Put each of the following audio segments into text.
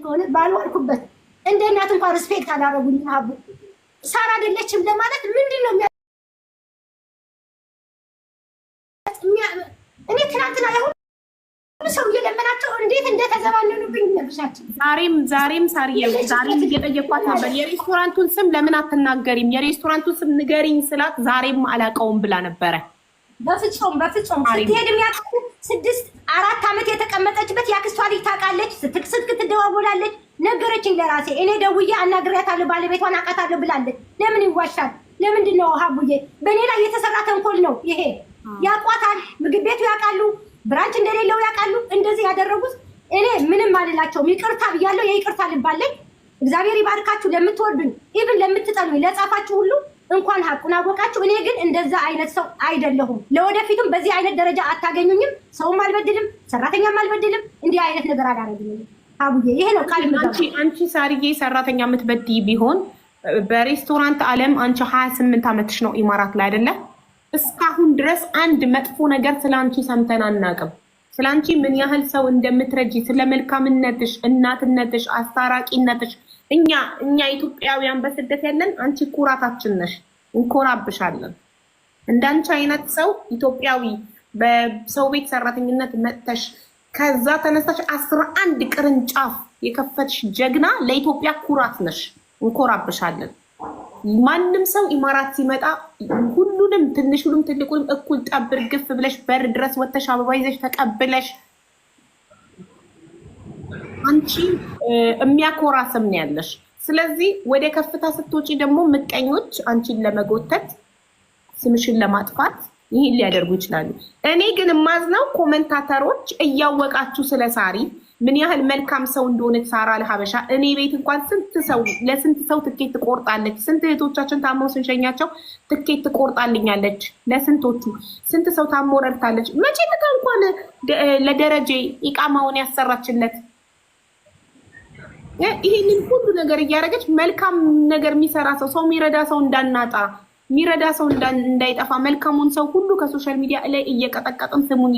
ከሆነ ባልዋልኩበት እንደ እናት እንኳን ሪስፔክት አላደረጉኝ። ሀቡ ሳራ አይደለችም ለማለት ምንድነው? እኔ ትናንትና ያሁን ሰው እየለመናቸው እንዴት እንደተዘባነኑብኝ ነብሻቸው። ዛሬም ዛሬም እየጠየኳት ነበር የሬስቶራንቱን ስም ለምን አትናገሪም? የሬስቶራንቱን ስም ንገሪኝ ስላት ዛሬም አላውቀውም ብላ ነበረ። በፍጹም ስትሄድ የሚያውቁ 4 ዓመት የተቀመጠችበት የአክስቷ ልጅ ታውቃለች። ስትስልክ ትደዋወላለች። ነገረችኝ ለራሴ። እኔ ደውዬ አናግሬያታለሁ፣ ባለቤቷን አውቃታለሁ ብላለች። ለምን ይዋሻል? ለምንድን ነው ሀቡዬ? በእኔ ላይ የተሰራ ተንኮል ነው ይሄ። ያቋታል፣ ምግብ ቤቱ ያውቃሉ፣ ብራንች እንደሌለው ያውቃሉ። እንደዚህ ያደረጉት እኔ ምንም አልላቸውም። ይቅርታ ብያለሁ። የይቅርታ ልባለኝ። እግዚአብሔር ይባርካችሁ። ለምትወዱኝ ኢቭን ለምትጠሉኝ ለጻፋችሁ ሁሉ እንኳን ሀቁን አወቃችሁ። እኔ ግን እንደዛ አይነት ሰው አይደለሁም። ለወደፊቱም በዚህ አይነት ደረጃ አታገኙኝም። ሰውም አልበድልም፣ ሰራተኛም አልበድልም። እንዲህ አይነት ነገር አላደርግም። አቡዬ ይሄ ነው ቃል አንቺ ሳርዬ ሰራተኛ የምትበድይ ቢሆን በሬስቶራንት ዓለም አንቺ 28 ዓመትሽ ነው ኢማራት ላይ አይደለ? እስካሁን ድረስ አንድ መጥፎ ነገር ስለአንቺ ሰምተን አናውቅም። ስለአንቺ ምን ያህል ሰው እንደምትረጂ፣ ስለ መልካምነትሽ፣ እናትነትሽ፣ አስታራቂነትሽ እኛ ኢትዮጵያውያን በስደት ያለን አንቺ ኩራታችን ነሽ፣ እንኮራብሻለን። እንዳንቺ አይነት ሰው ኢትዮጵያዊ በሰው ቤት ሰራተኝነት መጥተሽ ከዛ ተነስተሽ 11 ቅርንጫፍ የከፈትሽ ጀግና ለኢትዮጵያ ኩራት ነሽ፣ እንኮራብሻለን። ማንም ሰው ኢማራት ሲመጣ ሁሉንም ትንሹንም ትልቁንም እኩል ጠብር ግፍ ብለሽ በር ድረስ ወተሽ አበባ ይዘሽ ተቀብለሽ አንቺ የሚያኮራ ስም ነው ያለሽ። ስለዚህ ወደ ከፍታ ስትወጪ ደግሞ ምቀኞች አንቺን ለመጎተት ስምሽን ለማጥፋት ይህን ሊያደርጉ ይችላሉ። እኔ ግን የማዝነው ኮመንታተሮች እያወቃችሁ ስለ ሳሪ ምን ያህል መልካም ሰው እንደሆነች ሳራ ለሀበሻ እኔ ቤት እንኳን ለስንት ሰው ትኬት ትቆርጣለች። ስንት እህቶቻችን ታመው ስንሸኛቸው ትኬት ትቆርጣልኛለች። ለስንቶቹ ስንት ሰው ታሞ ረድታለች። መቼ ልታ እንኳን ለደረጀ ኢቃማውን ያሰራችለት ይህንን ሁሉ ነገር እያደረገች መልካም ነገር የሚሰራ ሰው የሚረዳ ሰው እንዳናጣ የሚረዳ ሰው እንዳይጠፋ መልካሙን ሰው ሁሉ ከሶሻል ሚዲያ ላይ እየቀጠቀጥን ስሙን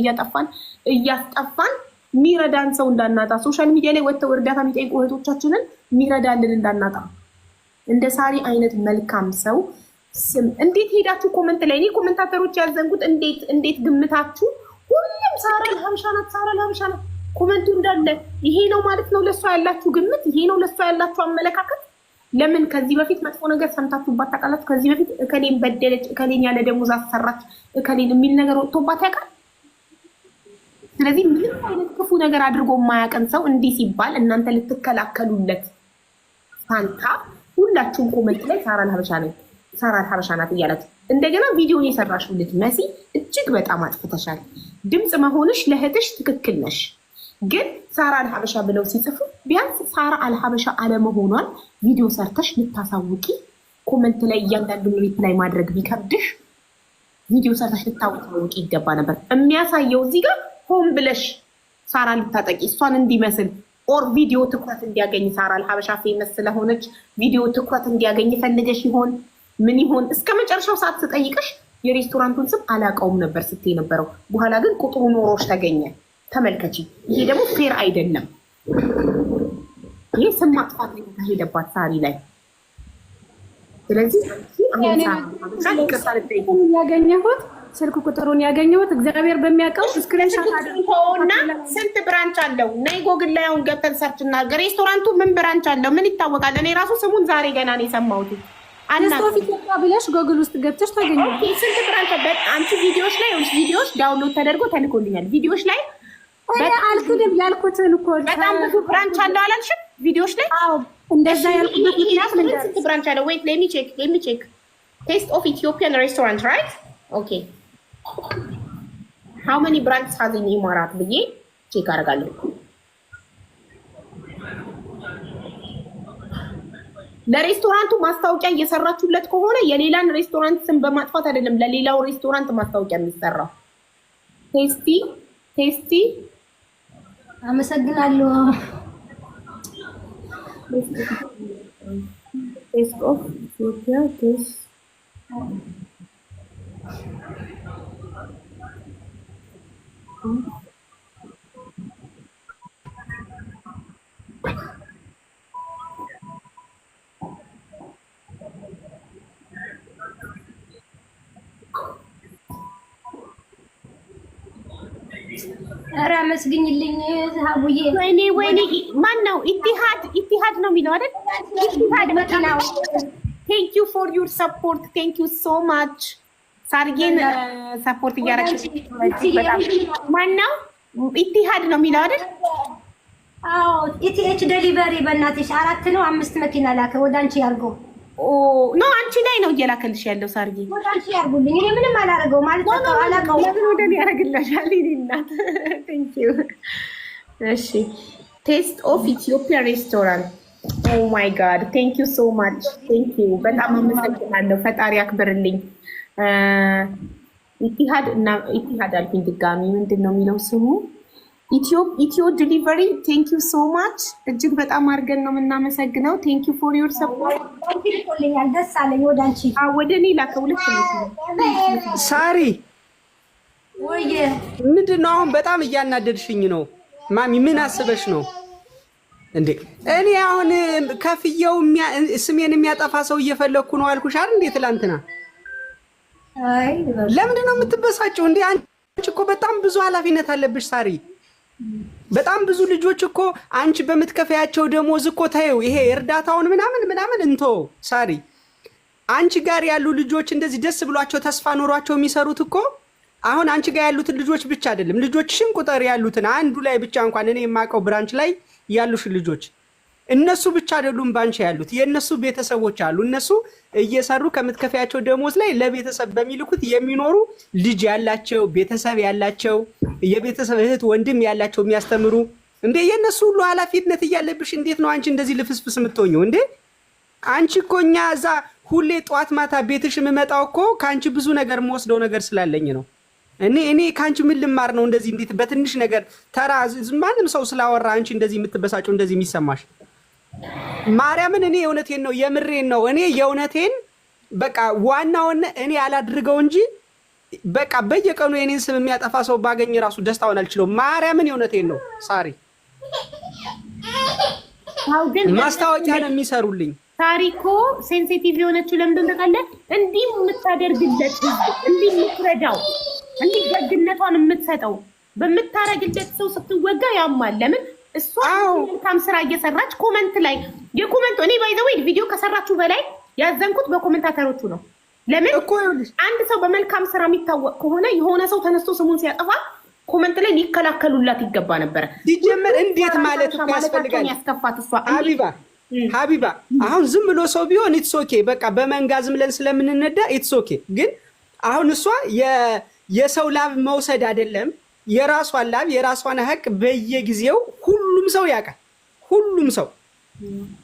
እያስጠፋን የሚረዳን ሰው እንዳናጣ ሶሻል ሚዲያ ላይ ወጥተው እርዳታ የሚጠይቁ እህቶቻችንን የሚረዳልን እንዳናጣ እንደ ሳሪ አይነት መልካም ሰው ስም እንዴት ሄዳችሁ ኮመንት ላይ እኔ ኮመንታተሮች ያዘንጉት እንዴት ግምታችሁ ሁሉም ሳራ ለሀበሻ ናት ኮመንቱ እንዳለ ይሄ ነው ማለት ነው። ለሷ ያላችሁ ግምት ይሄ ነው። ለሷ ያላችሁ አመለካከት ለምን ከዚህ በፊት መጥፎ ነገር ሰምታችሁባት ታውቃላችሁ? ከዚህ በፊት እከሌን በደለች፣ እከሌን ያለ ደሞዝ አሰራች፣ እከሌን የሚል ነገር ወጥቶባት ያውቃል? ስለዚህ ምንም አይነት ክፉ ነገር አድርጎ የማያውቅን ሰው እንዲህ ሲባል እናንተ ልትከላከሉለት ፋንታ ሁላችሁም ኮመንት ላይ ሳራ ለሀበሻ ናት እያላችሁ እንደገና ቪዲዮን የሰራሽው ልጅ መሲ እጅግ በጣም አጥፍተሻል። ድምፅ መሆንሽ ለእህትሽ ትክክል ነሽ። ግን ሳራ አልሀበሻ ብለው ሲጽፉ ቢያንስ ሳራ አልሀበሻ አለመሆኗን ቪዲዮ ሰርተሽ ልታሳውቂ፣ ኮመንት ላይ እያንዳንዱን ሪፕላይ ማድረግ ቢከብድሽ ቪዲዮ ሰርተሽ ልታሳውቂ ይገባ ነበር። የሚያሳየው እዚህ ጋር ሆን ብለሽ ሳራ ልታጠቂ እሷን እንዲመስል ኦር ቪዲዮ ትኩረት እንዲያገኝ ሳራ አልሀበሻ ፌመስ ስለሆነች ቪዲዮ ትኩረት እንዲያገኝ ፈልገሽ ይሆን ምን ይሆን? እስከ መጨረሻው ሰዓት ስጠይቅሽ የሬስቶራንቱን ስም አላውቀውም ነበር ስትይ ነበረው። በኋላ ግን ቁጥሩ ኖሮሽ ተገኘ። ተመልከቺ። ይሄ ደግሞ ፌር አይደለም። ይሄ ስም ማጥፋት የተካሄደባት ሳሪ ላይ። ስለዚህ ያገኘሁት ስልክ ቁጥሩን ያገኘሁት እግዚአብሔር በሚያውቀው ስክሪንሾት አድርጎና ስንት ብራንች አለው? ነይ ጎግል ላይ አሁን ገብተን ሰርች እናድርግ። ሬስቶራንቱ ምን ብራንች አለው? ምን ይታወቃል? እኔ ራሱ ስሙን ዛሬ ገና ነው የሰማሁት። ብለሽ ጎግል ውስጥ ገብተሽ ታገኛለሽ። ስንት ብራንች አንቺ ቪዲዮዎች ዳውንሎድ ተደርጎ ተልኮልኛል። ቪዲዮዎች ላይ አልክድም ያልኩትን እኮ በጣም ብዙ ብራንች አለው አላልሽም? ቪዲዮዎች ላይ እንደዛ ያልኩበት ምክንያት ስንት ብራንች አለው? ዌይት ሌት ሚ ቼክ ቴስት ኦፍ ኢትዮጵያን ሬስቶራንት ራይት ኦኬ ሃው መኒ ብራንችስ ሃዝ ኢን ኢማራት ብዬ ቼክ አደርጋለሁ። ለሬስቶራንቱ ማስታወቂያ እየሰራችሁለት ከሆነ የሌላን ሬስቶራንት ስም በማጥፋት አይደለም ለሌላው ሬስቶራንት ማስታወቂያ የሚሰራው። ቴስቲ አመሰግናለሁ። ቴስት ኦፍ ኢትዮጵያ ቴስት ኧረ መስግኝልኝ አቡዬ። ወይኔ ማን ነው? ኢቲሃድ ነው የሚለው አይደል? ኢቲሃድ መጣው። ቴንክ ዩ ፎር ዩር ሰፖርት ቴንክ ዩ ሶ ማች። ሳርጌን ሰፖርት እያደረግሽ በጣም ማን ነው? ኢቲሃድ ነው የሚለው አይደል? አዎ ኢቲኤች ዴሊቨሪ በእናትሽ 4 ነው 5 መኪና ላከ ወደ አንቺ ያርገው። ኖ አንቺ ላይ ነው እየላከልሽ ያለው ሳርጌ። ወደ አንቺ ያርጉልኝ። እኔ ምንም አላረገው ማለት ነው አላቀው። ለምን ወደ እኔ ያረግልሻል? እናት ቴንክ ዩ። እሺ ቴስት ኦፍ ኢትዮጵያ ሬስቶራንት። ኦ ማይ ጋድ ቴንክ ዩ ሶ ማች ቴንክ ዩ። በጣም አመሰግናለሁ። ፈጣሪ አክብርልኝ። ኢቲሃድ አልኩኝ ድጋሚ። ምንድን ነው የሚለው ስሙ? ኢትዮ ዲሊቨሪ ቴንክ ዩ ሶ ማች። እጅግ በጣም አድርገን ነው የምናመሰግነው። ቴንክ ዩ ፎር ዮር ሰፖርት። ደስ አለኝ። ወደ አንቺ ወደ እኔ ላከው። ልክ ሳሪ ወይ ምንድን ነው አሁን? በጣም እያናደድሽኝ ነው ማሚ። ምን አስበሽ ነው እንዴ? እኔ አሁን ከፍየው ስሜን የሚያጠፋ ሰው እየፈለግኩ ነው አልኩሽ አይደል? እንዴ ትላንትና። ለምንድን ነው የምትበሳጨው እንዴ? አንቺ እኮ በጣም ብዙ ኃላፊነት አለብሽ ሳሪ። በጣም ብዙ ልጆች እኮ አንቺ በምትከፈያቸው ደሞዝ እኮ ታየው ይሄ እርዳታውን ምናምን እንቶ ሳሪ፣ አንቺ ጋር ያሉ ልጆች እንደዚህ ደስ ብሏቸው ተስፋ ኖሯቸው የሚሰሩት እኮ አሁን አንቺ ጋር ያሉትን ልጆች ብቻ አይደለም፣ ልጆችሽን ቁጥር ያሉትን አንዱ ላይ ብቻ እንኳን እኔ የማውቀው ብራንች ላይ ያሉሽ ልጆች እነሱ ብቻ አይደሉም ባንቺ ያሉት፣ የእነሱ ቤተሰቦች አሉ። እነሱ እየሰሩ ከምትከፍያቸው ደሞዝ ላይ ለቤተሰብ በሚልኩት የሚኖሩ ልጅ ያላቸው ቤተሰብ ያላቸው የቤተሰብ እህት ወንድም ያላቸው የሚያስተምሩ እንዴ፣ የእነሱ ሁሉ ኃላፊነት እያለብሽ እንዴት ነው አንቺ እንደዚህ ልፍስፍስ የምትሆኘው እንዴ? አንቺ እኮ እኛ እዛ ሁሌ ጠዋት ማታ ቤትሽ የምመጣው እኮ ከአንቺ ብዙ ነገር የምወስደው ነገር ስላለኝ ነው። እኔ ከአንቺ ምን ልማር ነው እንደዚህ እንዴት በትንሽ ነገር ተራ ማንም ሰው ስላወራ አንቺ እንደዚህ የምትበሳጨው እንደዚህ የሚሰማሽ? ማርያምን እኔ የእውነቴን ነው የምሬን ነው። እኔ የእውነቴን በቃ ዋናውን እኔ አላድርገው እንጂ በቃ በየቀኑ የኔን ስም የሚያጠፋ ሰው ባገኝ ራሱ ደስታውን አልችለው። ማርያምን የእውነቴን ነው ሳሪ። ማስታወቂያ ነው የሚሰሩልኝ። ታሪኮ ሴንሲቲቭ የሆነችው ለምንድን ተቀለ እንዲህ የምታደርግለት እንዲህ የምትረዳው እንዲህ ደግነቷን የምትሰጠው በምታረግለት ሰው ስትወጋ ያማል። ለምን እሷ መልካም ስራ እየሰራች ኮመንት ላይ የኮመንት እኔ ባይ ዘ ወይ ቪዲዮ ከሰራችሁ በላይ ያዘንኩት በኮመንታተሮቹ ነው። ለምን አንድ ሰው በመልካም ስራ የሚታወቅ ከሆነ የሆነ ሰው ተነስቶ ስሙን ሲያጠፋ ኮመንት ላይ ሊከላከሉላት ይገባ ነበረ። ሲጀመር እንዴት ማለት እኮ ያስፈልጋል። ያስከፋት እሷ ሀቢባ አሁን ዝም ብሎ ሰው ቢሆን ኢትስ ኦኬ፣ በቃ በመንጋ ዝም ብለን ስለምንነዳ ኢትስ ኦኬ። ግን አሁን እሷ የሰው ላብ መውሰድ አይደለም የራሷን ላብ የራሷን ሀቅ በየጊዜው ሁሉም ሰው ያውቃል። ሁሉም ሰው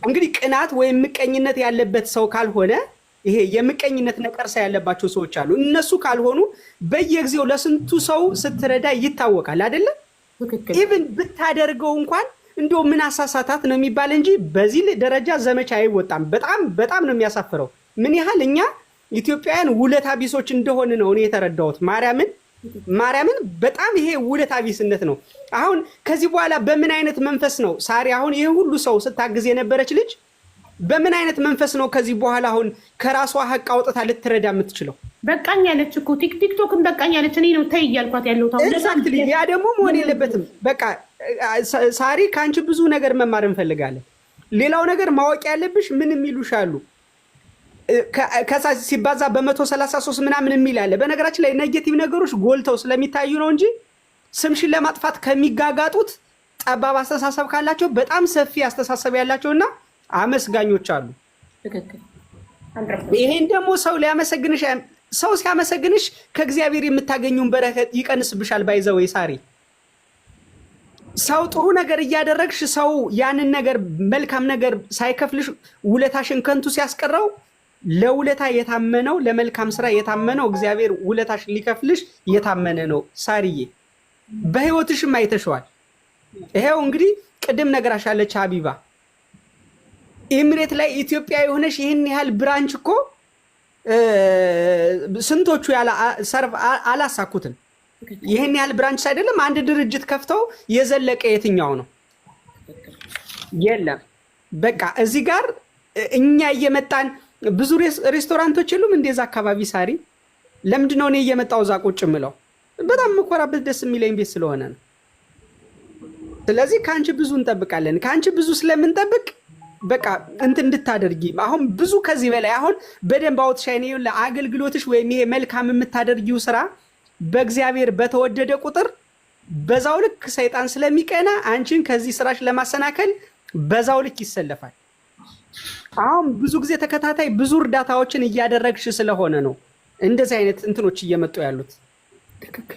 እንግዲህ ቅናት ወይም ምቀኝነት ያለበት ሰው ካልሆነ ይሄ የምቀኝነት ነቀርሳ ያለባቸው ሰዎች አሉ። እነሱ ካልሆኑ በየጊዜው ለስንቱ ሰው ስትረዳ ይታወቃል አይደለም? ኢቭን ብታደርገው እንኳን እንደው ምን አሳሳታት ነው የሚባል እንጂ በዚህ ደረጃ ዘመቻ አይወጣም። በጣም ነው የሚያሳፍረው። ምን ያህል እኛ ኢትዮጵያውያን ውለታ ቢሶች እንደሆነ ነው እኔ የተረዳሁት። ማርያምን በጣም ይሄ ውለታ ቢስነት ነው። አሁን ከዚህ በኋላ በምን አይነት መንፈስ ነው ሳሪ አሁን ይሄ ሁሉ ሰው ስታግዝ የነበረች ልጅ በምን አይነት መንፈስ ነው ከዚህ በኋላ አሁን ከራሷ ሀቅ አውጥታ ልትረዳ የምትችለው? በቃኝ ያለች እኮ ቲክቶክን በቃኝ ያለች እኔ ነው ተይ እያልኳት ያለው ኤግዛክትሊ። ያ ደግሞ መሆን የለበትም። በቃ ሳሪ ከአንቺ ብዙ ነገር መማር እንፈልጋለን። ሌላው ነገር ማወቅ ያለብሽ ምን የሚሉሽ አሉ ከሳ ሲባዛ በ133 ምናምን የሚል አለ። በነገራችን ላይ ኔጌቲቭ ነገሮች ጎልተው ስለሚታዩ ነው እንጂ ስምሽን ለማጥፋት ከሚጋጋጡት ጠባብ አስተሳሰብ ካላቸው በጣም ሰፊ አስተሳሰብ ያላቸውና አመስጋኞች አሉ። ይሄን ደግሞ ሰው ሊያመሰግንሽ ሰው ሲያመሰግንሽ ከእግዚአብሔር የምታገኙን በረከት ይቀንስብሻል። ባይዘው ሳሪ ሰው ጥሩ ነገር እያደረግሽ ሰው ያንን ነገር መልካም ነገር ሳይከፍልሽ ውለታሽን ከንቱ ሲያስቀረው ለውለታ የታመነው ለመልካም ስራ የታመነው እግዚአብሔር ውለታሽን ሊከፍልሽ የታመነ ነው። ሳሪዬ በህይወትሽም አይተሽዋል። ይሄው እንግዲህ ቅድም ነገራሻለች ሀቢባ ኤምሬት ላይ ኢትዮጵያ የሆነሽ ይህን ያህል ብራንች እኮ ስንቶቹ ሰርቭ አላሳኩትም። ይህን ያህል ብራንች አይደለም አንድ ድርጅት ከፍተው የዘለቀ የትኛው ነው? የለም። በቃ እዚህ ጋር እኛ እየመጣን ብዙ ሬስቶራንቶች የሉም እንደዛ አካባቢ ሳሪ። ለምንድነው እኔ እየመጣው እዛ ቁጭ ምለው? በጣም መኮራበት ደስ የሚለኝ ቤት ስለሆነ ነው። ስለዚህ ከአንቺ ብዙ እንጠብቃለን። ከአንቺ ብዙ ስለምንጠብቅ በቃ እንትን እንድታደርጊ አሁን ብዙ ከዚህ በላይ አሁን በደንብ አውጥሻይኔ ለአገልግሎትሽ ወይም ይሄ መልካም የምታደርጊው ስራ በእግዚአብሔር በተወደደ ቁጥር በዛው ልክ ሰይጣን ስለሚቀና አንቺን ከዚህ ስራሽ ለማሰናከል በዛው ልክ ይሰለፋል። አሁን ብዙ ጊዜ ተከታታይ ብዙ እርዳታዎችን እያደረግሽ ስለሆነ ነው እንደዚህ አይነት እንትኖች እየመጡ ያሉት።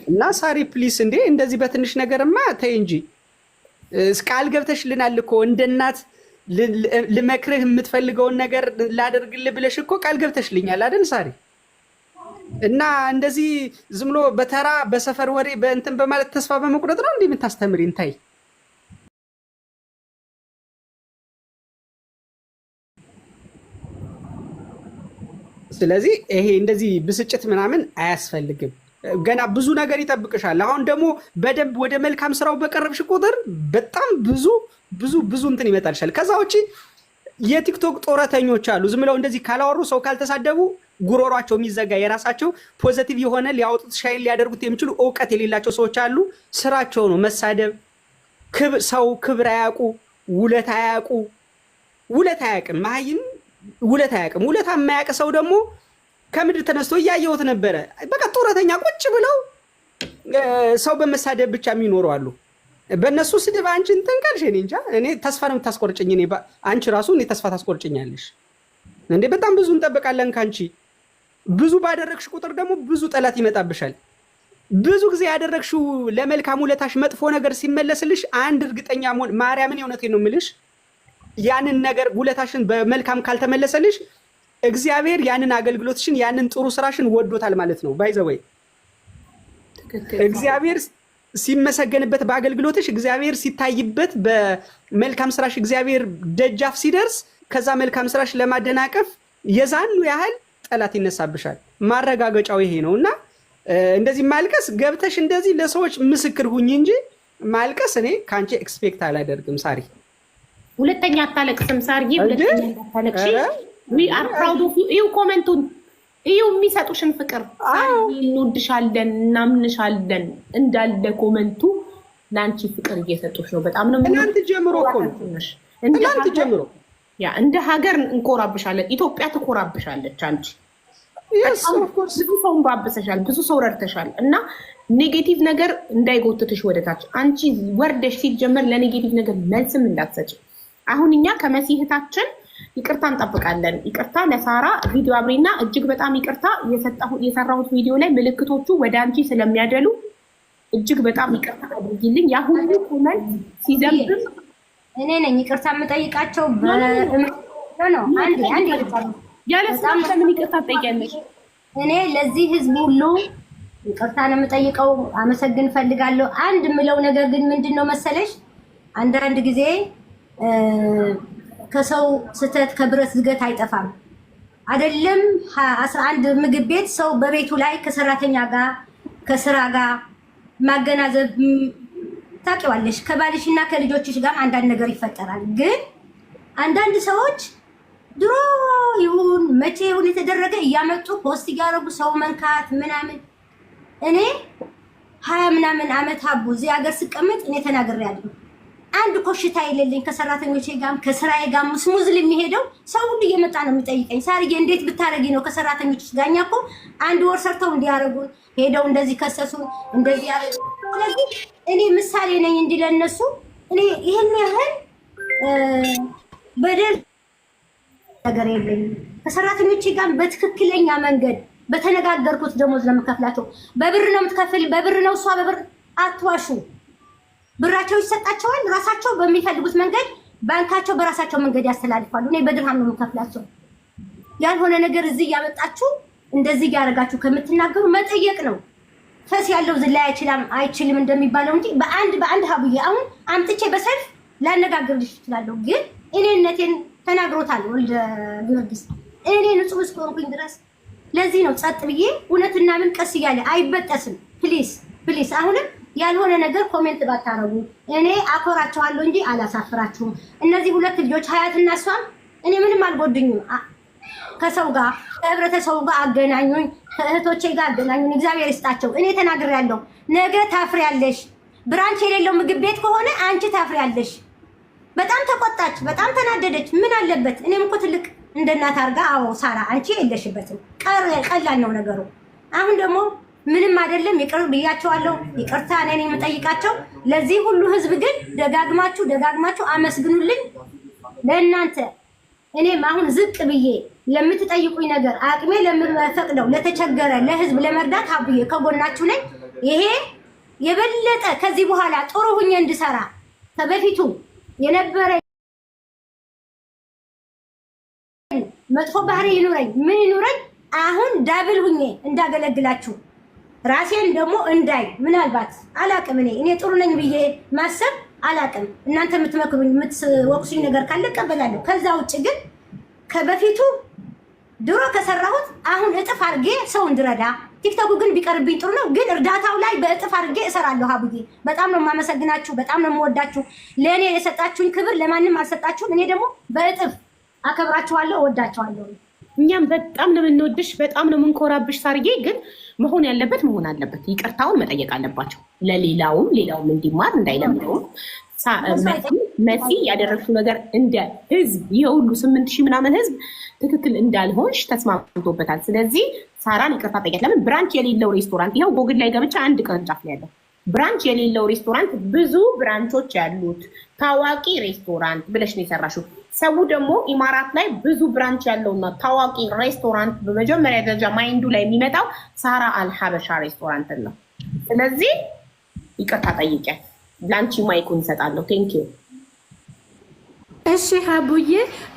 እና ሳሪ ፕሊስ እንዴ እንደዚህ በትንሽ ነገርማ ተይ እንጂ። ቃል ገብተሽልናል እኮ እንደ እናት ልመክርህ የምትፈልገውን ነገር ላደርግልህ ብለሽ እኮ ቃል ገብተሽልኛል አይደል ሳሪ? እና እንደዚህ ዝም ብሎ በተራ በሰፈር ወሬ በእንትን በማለት ተስፋ በመቁረጥ ነው እንዴ የምታስተምሪን? ታይ ስለዚህ ይሄ እንደዚህ ብስጭት ምናምን አያስፈልግም። ገና ብዙ ነገር ይጠብቅሻል። አሁን ደግሞ በደንብ ወደ መልካም ስራው በቀረብሽ ቁጥር በጣም ብዙ ብዙ ብዙ እንትን ይመጣልሻል። ከዛ ውጪ የቲክቶክ ጦረተኞች አሉ። ዝም ብለው እንደዚህ ካላወሩ ሰው ካልተሳደቡ ጉሮሯቸው የሚዘጋ የራሳቸው ፖዚቲቭ የሆነ ሊያወጡት ሻይል ሊያደርጉት የሚችሉ እውቀት የሌላቸው ሰዎች አሉ። ስራቸው ነው መሳደብ። ሰው ክብር አያውቁ፣ ውለት አያውቁ። ውለት አያውቅም መሀይም ውለት አያውቅም። ውለታ የማያውቅ ሰው ደግሞ ከምድር ተነስቶ እያየሁት ነበረ። በቃ ጦረተኛ ቁጭ ብለው ሰው በመሳደብ ብቻ የሚኖሩ አሉ። በእነሱ ስድብ አንቺ እንትን ካልሽ እኔ እንጃ። እኔ ተስፋ ነው የምታስቆርጭኝ። አንቺ ራሱ እኔ ተስፋ ታስቆርጭኛለሽ እንዴ። በጣም ብዙ እንጠብቃለን ከአንቺ። ብዙ ባደረግሽ ቁጥር ደግሞ ብዙ ጠላት ይመጣብሻል። ብዙ ጊዜ ያደረግሽው ለመልካም ውለታሽ መጥፎ ነገር ሲመለስልሽ አንድ እርግጠኛ መሆን ማርያምን የእውነቴን ነው የምልሽ፣ ያንን ነገር ውለታሽን በመልካም ካልተመለሰልሽ እግዚአብሔር ያንን አገልግሎትሽን ያንን ጥሩ ስራሽን ወዶታል ማለት ነው። ባይዘወይ እግዚአብሔር ሲመሰገንበት በአገልግሎትሽ፣ እግዚአብሔር ሲታይበት በመልካም ስራሽ፣ እግዚአብሔር ደጃፍ ሲደርስ ከዛ መልካም ስራሽ ለማደናቀፍ የዛኑ ያህል ጠላት ይነሳብሻል። ማረጋገጫው ይሄ ነው። እና እንደዚህ ማልቀስ ገብተሽ እንደዚህ ለሰዎች ምስክር ሁኝ እንጂ ማልቀስ እኔ ከአንቺ ኤክስፔክት አላደርግም። ሳሪ ሁለተኛ አታለቅስም። ሳሪ ሁለተኛ አታለቅሽ። ዊ አር ፕራውድ ኦፍ ዩ። እዩ ኮሜንቱን እዩ፣ የሚሰጡሽን ፍቅር። እንወድሻለን፣ እናምንሻለን እንዳለ ኮሜንቱ ለአንቺ ፍቅር እየሰጡሽ ነው። በጣም ነው እናንተ ጀምሮ እኮ እናንተ ጀምሮ ያ እንደ ሀገር እንኮራብሻለን። ኢትዮጵያ ትኮራብሻለች። አንቺ ብዙ ሰውን ባብሰሻል፣ ብዙ ሰው ረድተሻል። እና ኔጌቲቭ ነገር እንዳይጎትትሽ ወደታች አንቺ ወርደሽ ሲጀመር ለኔጌቲቭ ነገር መልስም እንዳትሰጭ። አሁን እኛ ከመሲህታችን ይቅርታ እንጠብቃለን። ይቅርታ ለሳራ ቪዲዮ አብሬና እጅግ በጣም ይቅርታ የሰራሁት ቪዲዮ ላይ ምልክቶቹ ወደ አንቺ ስለሚያደሉ እጅግ በጣም ይቅርታ አድርጊልኝ። ያ ሁሉ ኮመንት ሲዘብም እኔ ነኝ ይቅርታ የምጠይቃቸው። ያለሳም ከምን ይቅርታ ትጠይቂያለሽ? እኔ ለዚህ ህዝብ ሁሉ ይቅርታ ነው የምጠይቀው። አመሰግን ፈልጋለሁ። አንድ የምለው ነገር ግን ምንድነው መሰለሽ፣ አንዳንድ ጊዜ ከሰው ስተት ከብረት ዝገት አይጠፋም። አይደለም 11 ምግብ ቤት ሰው በቤቱ ላይ ከሰራተኛ ጋር ከስራ ጋር ማገናዘብ ታውቂዋለሽ። ከባልሽና ከልጆችሽ ጋር አንዳንድ ነገር ይፈጠራል። ግን አንዳንድ ሰዎች ድሮ ይሁን መቼ ይሁን የተደረገ እያመጡ ፖስት እያደረጉ ሰው መንካት ምናምን። እኔ 20 ምናምን ዓመት አቡ እዚህ ሀገር ስቀመጥ እኔ ተናግሬያለሁ። አንድ ኮሽታ የሌለኝ ከሰራተኞቼ ጋር ከስራዬ ጋር ስሙዝል የሚሄደው ሰው ሁሉ እየመጣ ነው የሚጠይቀኝ። ሳርዬ እንዴት ብታረጊ ነው ከሰራተኞች ጋር? እኛ እኮ አንድ ወር ሰርተው እንዲያረጉ ሄደው እንደዚህ ከሰሱ እንደዚህ ያረጉ። ስለዚህ እኔ ምሳሌ ነኝ እንዲ ለነሱ። እኔ ይሄን ያህል በደል ነገር የለኝም። ከሰራተኞቼ ጋር በትክክለኛ መንገድ በተነጋገርኩት ደሞዝ ለመከፍላቸው በብር ነው የምትከፍል፣ በብር ነው እሷ በብር አትዋሹ። ብራቸው ይሰጣቸዋል። ራሳቸው በሚፈልጉት መንገድ ባንካቸው በራሳቸው መንገድ ያስተላልፋሉ። እኔ በድርሃም ነው የምከፍላቸው። ያልሆነ ነገር እዚህ እያመጣችሁ እንደዚህ እያደረጋችሁ ከምትናገሩ መጠየቅ ነው። ፈስ ያለው ዝላይ አይችልም እንደሚባለው እንጂ በአንድ ሀቡዬ አሁን አምጥቼ በሰልፍ ላነጋግርልሽ እችላለሁ። ግን እኔነቴን ተናግሮታል ወልደ ጊዮርጊስ። እኔ ንጹህ እስከሆንኩኝ ድረስ ለዚህ ነው ጸጥ ብዬ እውነትና ምን ቀስ እያለ አይበጠስም። ፕሊስ ፕሊስ አሁንም ያልሆነ ነገር ኮሜንት ባታረጉ። እኔ አኮራቸዋለሁ እንጂ አላሳፍራችሁም። እነዚህ ሁለት ልጆች ሀያትና እሷም እኔ ምንም አልጎድኝም። ከሰው ጋር ከህብረተሰቡ ጋር አገናኙኝ። እህቶቼ ጋር አገናኙን። እግዚአብሔር ይስጣቸው። እኔ ተናግሬያለሁ። ነገ ታፍሪያለሽ። ብራንች የሌለው ምግብ ቤት ከሆነ አንቺ ታፍሪያለሽ። በጣም ተቆጣች፣ በጣም ተናደደች። ምን አለበት? እኔም እኮ ትልቅ እንደ እናት አድርጋ አዎ ሳራ አንቺ የለሽበትም። ቀላል ነው ነገሩ። አሁን ደግሞ ምንም አይደለም፣ ይቅር ብያቸዋለሁ። ይቅርታ እኔ የምጠይቃቸው። ለዚህ ሁሉ ህዝብ ግን ደጋግማችሁ አመስግኑልኝ። ለእናንተ እኔም አሁን ዝቅ ብዬ ለምትጠይቁኝ ነገር አቅሜ ለምፈቅደው ለተቸገረ ለህዝብ ለመርዳት አብዬ ከጎናችሁ ነኝ። ይሄ የበለጠ ከዚህ በኋላ ጥሩ ሁኜ እንድሰራ ከበፊቱ የነበረ መጥፎ ባህሪ ይኑረኝ ምን ይኑረኝ አሁን ዳብል ሁኜ እንዳገለግላችሁ ራሴን ደግሞ እንዳይ ምናልባት አላቅም። እኔ ጥሩ ነኝ ብዬ ማሰብ አላቅም። እናንተ የምትመክሩኝ የምትወቅሱኝ ነገር ካለ እቀበላለሁ። ከዛ ውጭ ግን ከበፊቱ ድሮ ከሰራሁት አሁን እጥፍ አድርጌ ሰው እንድረዳ ቲክቶኩ ግን ቢቀርብኝ ጥሩ ነው። ግን እርዳታው ላይ በእጥፍ አድርጌ እሰራለሁ። አቡዬ በጣም ነው የማመሰግናችሁ፣ በጣም ነው የምወዳችሁ። ለእኔ የሰጣችሁኝ ክብር ለማንም አልሰጣችሁም። እኔ ደግሞ በእጥፍ አከብራችኋለሁ፣ እወዳችኋለሁ። እኛም በጣም ነው የምንወድሽ፣ በጣም ነው የምንኮራብሽ ሳርዬ። ግን መሆን ያለበት መሆን አለበት። ይቅርታውን መጠየቅ አለባቸው። ለሌላውም እንዲማር እንዳይለምደውም መሲ ያደረግሽው ነገር እንደ ህዝብ የሁሉ 8,000 ምናምን ህዝብ ትክክል እንዳልሆንሽ ተስማምቶበታል። ስለዚህ ሳራን ይቅርታ ጠይቂያት። ለምን ብራንች የሌለው ሬስቶራንት ይኸው ጎግል ላይ ገብቻ አንድ ቅርንጫፍ ላይ ያለው ብራንች የሌለው ሬስቶራንት ብዙ ብራንቾች ያሉት ታዋቂ ሬስቶራንት ብለሽ ነው የሰራሽው። ሰው ደግሞ ኢማራት ላይ ብዙ ብራንች ያለውና ታዋቂ ሬስቶራንት በመጀመሪያ ደረጃ ማይንዱ ላይ የሚመጣው ሳራ አልሀበሻ ሬስቶራንት ነው። ስለዚህ ይቅርታ ጠይቂያት። ላንቺ ማይኩን እሰጣለሁ። ቴንኪዩ። እሺ ሀቡዬ፣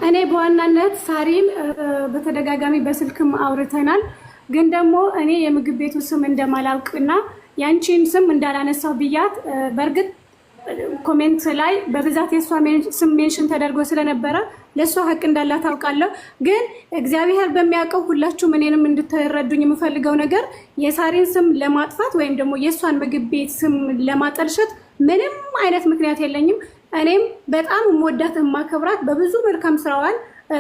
እኔ በዋናነት ሳሪን በተደጋጋሚ በስልክም አውርተናል። ግን ደግሞ እኔ የምግብ ቤቱ ስም እንደማላውቅና ያንቺን ስም እንዳላነሳው ብያት፣ በእርግጥ ኮሜንት ላይ በብዛት የእሷ ስም ሜንሽን ተደርጎ ስለነበረ ለእሷ ሀቅ እንዳላት ታውቃለሁ። ግን እግዚአብሔር በሚያውቀው ሁላችሁም እኔንም እንድትረዱኝ የምፈልገው ነገር የሳሪን ስም ለማጥፋት ወይም ደግሞ የእሷን ምግብ ቤት ስም ለማጠልሸት ምንም አይነት ምክንያት የለኝም። እኔም በጣም የምወዳት የማከብራት በብዙ መልካም ስራዋን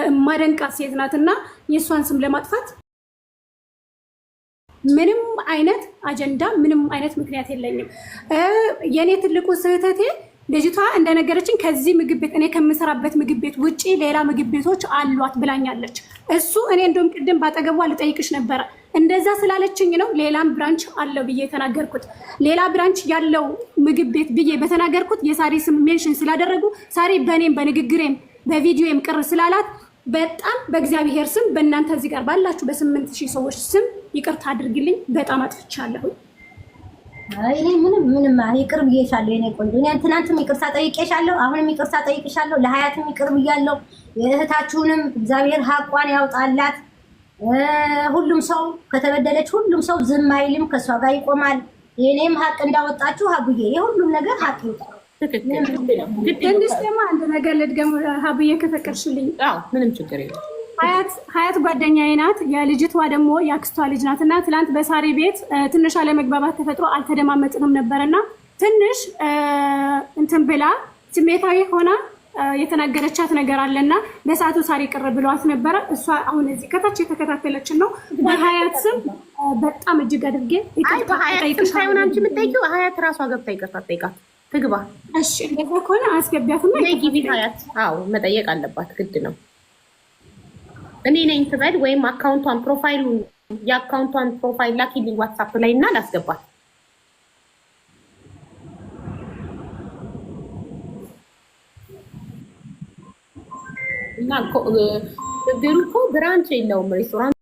የማደንቃት ሴት ናትና የእሷን ስም ለማጥፋት ምንም አይነት አጀንዳ ምንም አይነት ምክንያት የለኝም። የኔ ትልቁ ስህተቴ ልጅቷ እንደነገረችኝ ከዚህ ምግብ ቤት እኔ ከምሰራበት ምግብ ቤት ውጪ ሌላ ምግብ ቤቶች አሏት ብላኛለች። እሱ እኔ እንደውም ቅድም ባጠገቧ ልጠይቅሽ ነበረ። እንደዛ ስላለችኝ ነው ሌላም ብራንች አለው ብዬ የተናገርኩት። ሌላ ብራንች ያለው ምግብ ቤት ብዬ በተናገርኩት የሳሪ ስም ሜንሽን ስላደረጉ ሳሪ በእኔም በንግግሬም በቪዲዮም ቅር ስላላት በጣም በእግዚአብሔር ስም በእናንተ እዚህ ጋር ባላችሁ በ8,000 ሰዎች ስም ይቅርታ አድርግልኝ። በጣም አጥፍቻለሁ። እኔ ምንም ይቅር ብዬሻለሁ። የኔ ቆንጆ እኔ ትናንትም ይቅርታ ጠይቄሻለሁ፣ አሁንም ይቅርታ ጠይቄሻለሁ። ለሀያትም ይቅር ብያለሁ። የእህታችሁንም እግዚአብሔር ሀቋን ያውጣላት። ሁሉም ሰው ከተበደለች ሁሉም ሰው ዝም አይልም፣ ከሷ ጋር ይቆማል። የኔም ሀቅ እንዳወጣችሁ ሀቡዬ የሁሉም ነገር ሀቅ ይውጣ። ትንሽ ደግሞ አንድ ነገር ልድገም ሀቡዬ ከፈቀድሽልኝ። ምንም ችግር የለም። ሀያት ጓደኛዬ ናት። የልጅቷ ደግሞ የአክስቷ ልጅ ናት። እና ትናንት በሳሪ ቤት ትንሽ አለመግባባት ተፈጥሮ አልተደማመጥንም ነበርና ትንሽ እንትን ብላ ስሜታዊ ሆና የተናገረቻት ነገር አለና በሰዓቱ ሳሪ ቅር ብለዋት ነበረ። እሷ አሁን እዚህ ከታች የተከታተለችን ነው። በሀያት ስም በጣም እጅግ አድርጌ ሳይሆን አንቺ የምትጠይቂው ሀያት ራሷ ገብታ ይቅርታ ጠይቃት ትግባ። እሺ እንደዛ ከሆነ አስገቢያትና ጊዜ ሀያት መጠየቅ አለባት፣ ግድ ነው። እኔ ነኝ ትበል ወይም አካውንቷን ፕሮፋይሉን የአካውንቷን ፕሮፋይል ላኪልኝ ዋትሳፕ ላይ እና ላስገባት። እና ችግሩ እኮ ብራንች የለውም ሬስቶራንት